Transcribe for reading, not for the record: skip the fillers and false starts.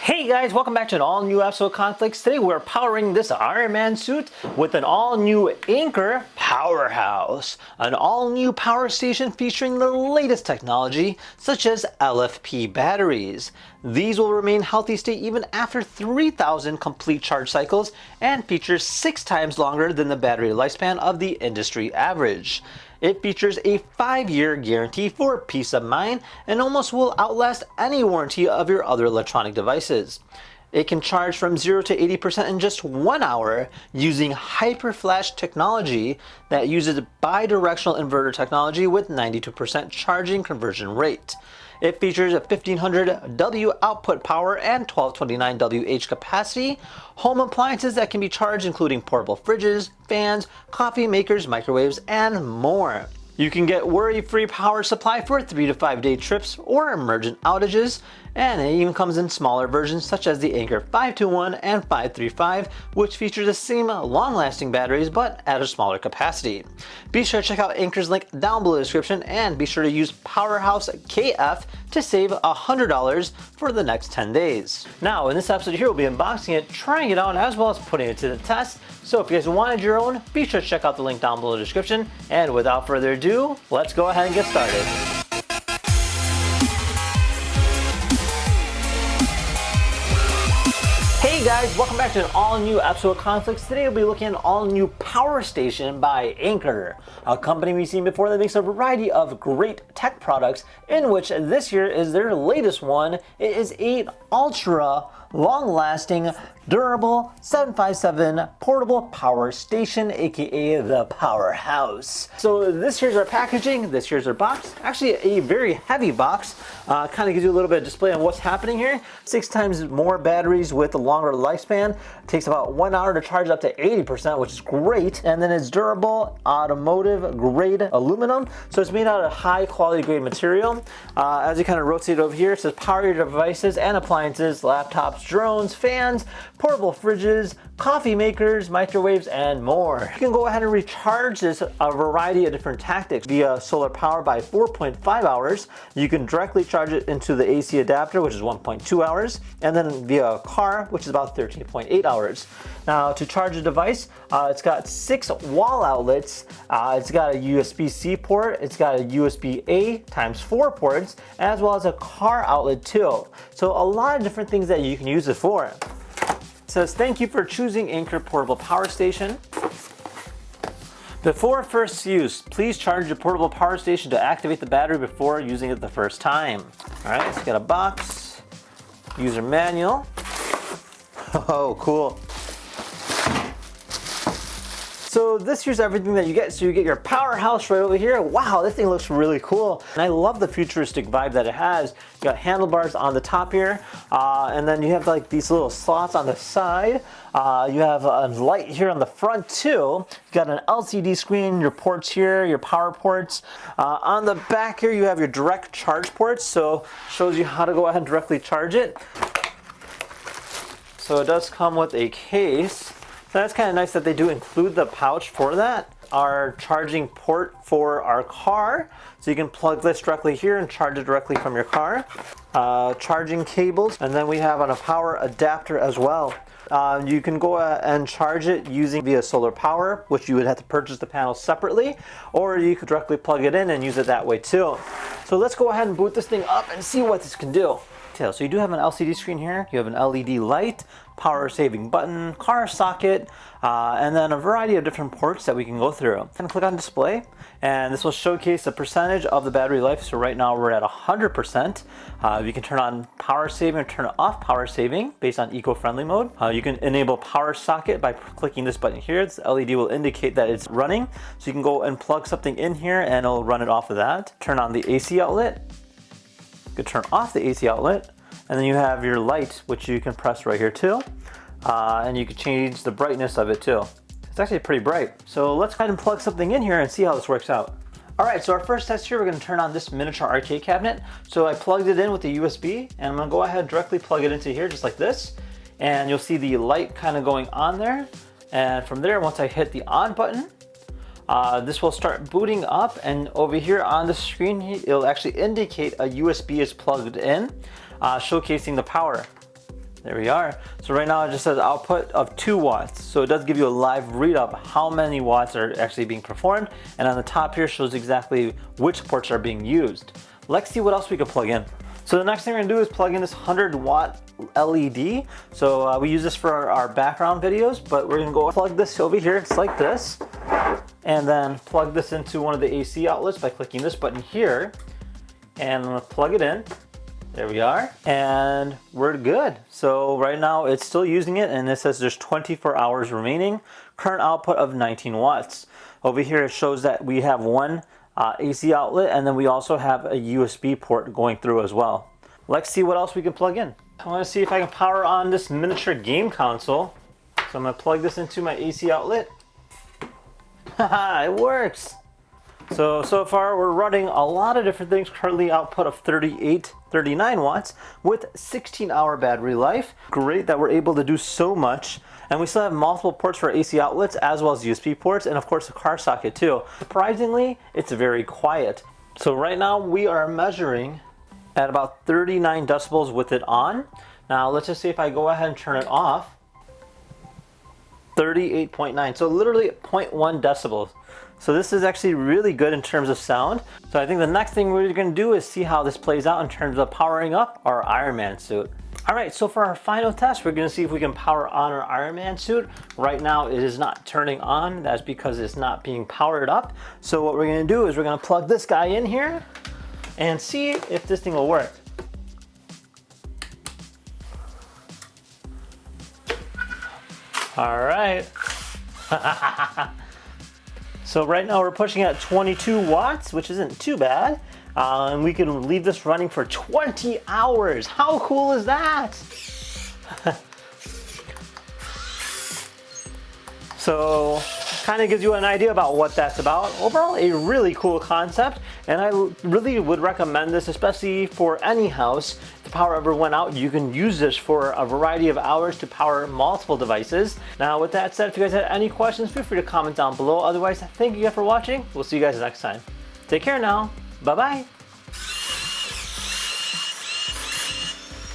Hey guys, welcome back to an all-new episode of Conflicts. Today we're powering this Ironman suit with an all-new Anker Powerhouse, an all-new power station featuring the latest technology such as LiFePO batteries. These will remain healthy state even after 3,000 complete charge cycles and features 6 times longer than the battery lifespan of the industry average. It features a 5-year guarantee for peace of mind and almost will outlast any warranty of your other electronic devices. It can charge from 0 to 80% in just 1 hour using hyperflash technology that uses bidirectional inverter technology with 92% charging conversion rate. It features a 1500 W output power and 1229 WH capacity, home appliances that can be charged including portable fridges, fans, coffee makers, microwaves, and more. You can get worry-free power supply for 3 to 5 day trips or emergent outages, and it even comes in smaller versions such as the Anker 521 and 535, which feature the same long-lasting batteries but at a smaller capacity. Be sure to check out Anker's link down below the description, and be sure to use POWERHOUSEKF to save $100 for the next 10 days. Now, in this episode here, we'll be unboxing it, trying it out, as well as putting it to the test. So if you guys wanted your own, be sure to check out the link down below the description. And without further ado, let's go ahead and get started. Hey guys, welcome back to an all-new episode of Conflicts. Today we'll be looking at an all-new power station by Anker, a company we've seen before that makes a variety of great tech products, in which this year is their latest one. It is an ultra long-lasting, durable 757 portable power station, aka the Powerhouse. So this here's our packaging, this here's our box. Actually a very heavy box, kind of gives you a little bit of display on what's happening here. 6 times more batteries with a longer lifespan. It takes about 1 hour to charge up to 80%, which is great. And then it's durable, automotive grade aluminum. So it's made out of high quality grade material. As you kind of rotate over here, it says power your devices and appliances, laptops, drones, fans, portable fridges, coffee makers, microwaves, and more. You can go ahead and recharge this a variety of different tactics via solar power by 4.5 hours. You can directly charge it into the AC adapter, which is 1.2 hours, and then via a car, which is about 13.8 hours. Now, to charge a device, it's got 6 wall outlets. It's got a USB-C port. It's got a USB-A times 4 ports, as well as a car outlet too. So a lot of different things that you can use it for. It says, thank you for choosing Anker Portable Power Station. Before first use, please charge your portable power station to activate the battery before using it the first time. All right, it's got a box, user manual. Oh, cool. So this here's everything that you get. So you get your Powerhouse right over here. Wow, this thing looks really cool. And I love the futuristic vibe that it has. You got handlebars on the top here. And then you have like these little slots on the side. You have a light here on the front too. You got an LCD screen, your ports here, your power ports. On the back here, you have your direct charge ports. So shows you how to go ahead and directly charge it. So it does come with a case. So that's kind of nice that they do include the pouch for that. Our charging port for our car. So you can plug this directly here and charge it directly from your car. Charging cables. And then we have on a power adapter as well. You can go and charge it using via solar power, which you would have to purchase the panel separately, or you could directly plug it in and use it that way too. So let's go ahead and boot this thing up and see what this can do. So you do have an LCD screen here, you have an LED light, power saving button, car socket, and then a variety of different ports that we can go through. Kind of click on display, and this will showcase the percentage of the battery life. So right now we're at 100%. You can turn on power saving or turn off power saving based on eco-friendly mode. You can enable power socket by clicking this button here. This LED will indicate that it's running. So you can go and plug something in here and it'll run it off of that. Turn on the AC outlet. You can turn off the AC outlet, and then you have your light, which you can press right here too, and you can change the brightness of it too. It's actually pretty bright. So let's go ahead and plug something in here and see how this works out. All right, so our first test here, we're going to turn on this miniature arcade cabinet. So I plugged it in with the USB, and I'm going to go ahead and directly plug it into here just like this, and you'll see the light kind of going on there. And from there, once I hit the on button, this will start booting up, and over here on the screen, it'll actually indicate a USB is plugged in, showcasing the power. There we are. So right now it just says output of 2 watts. So it does give you a live read of how many watts are actually being performed. And on the top here shows exactly which ports are being used. Let's see what else we can plug in. So the next thing we're gonna do is plug in this 100-watt LED. So we use this for our background videos, but we're gonna go plug this over here. It's like this. And then plug this into one of the AC outlets by clicking this button here. And I'm gonna plug it in. There we are, and we're good. So right now it's still using it, and it says there's 24 hours remaining. Current output of 19 watts. Over here it shows that we have one AC outlet, and then we also have a USB port going through as well. Let's see what else we can plug in. I want to see if I can power on this miniature game console. So I'm going to plug this into my AC outlet. Haha, it works! So far we're running a lot of different things. Currently output of 39 watts with 16-hour battery life. Great that we're able to do so much. And we still have multiple ports for AC outlets as well as USB ports, and of course a car socket too. Surprisingly, it's very quiet. So right now we are measuring at about 39 decibels with it on. Now let's just see if I go ahead and turn it off. 38.9, so literally 0.1 decibels. So this is actually really good in terms of sound. So I think the next thing we're gonna do is see how this plays out in terms of powering up our Ironman suit. All right, so for our final test, we're gonna see if we can power on our Ironman suit. Right now it is not turning on. That's because it's not being powered up. So what we're gonna do is we're gonna plug this guy in here and see if this thing will work. All right. So right now we're pushing at 22 watts, which isn't too bad. And we can leave this running for 20 hours. How cool is that? So kind of gives you an idea about what that's about. Overall, a really cool concept, and I really would recommend this, especially for any house. If the power ever went out, you can use this for a variety of hours to power multiple devices. Now with that said, if you guys have any questions, feel free to comment down below. Otherwise, thank you guys for watching. We'll see you guys next time. Take care now. Bye bye.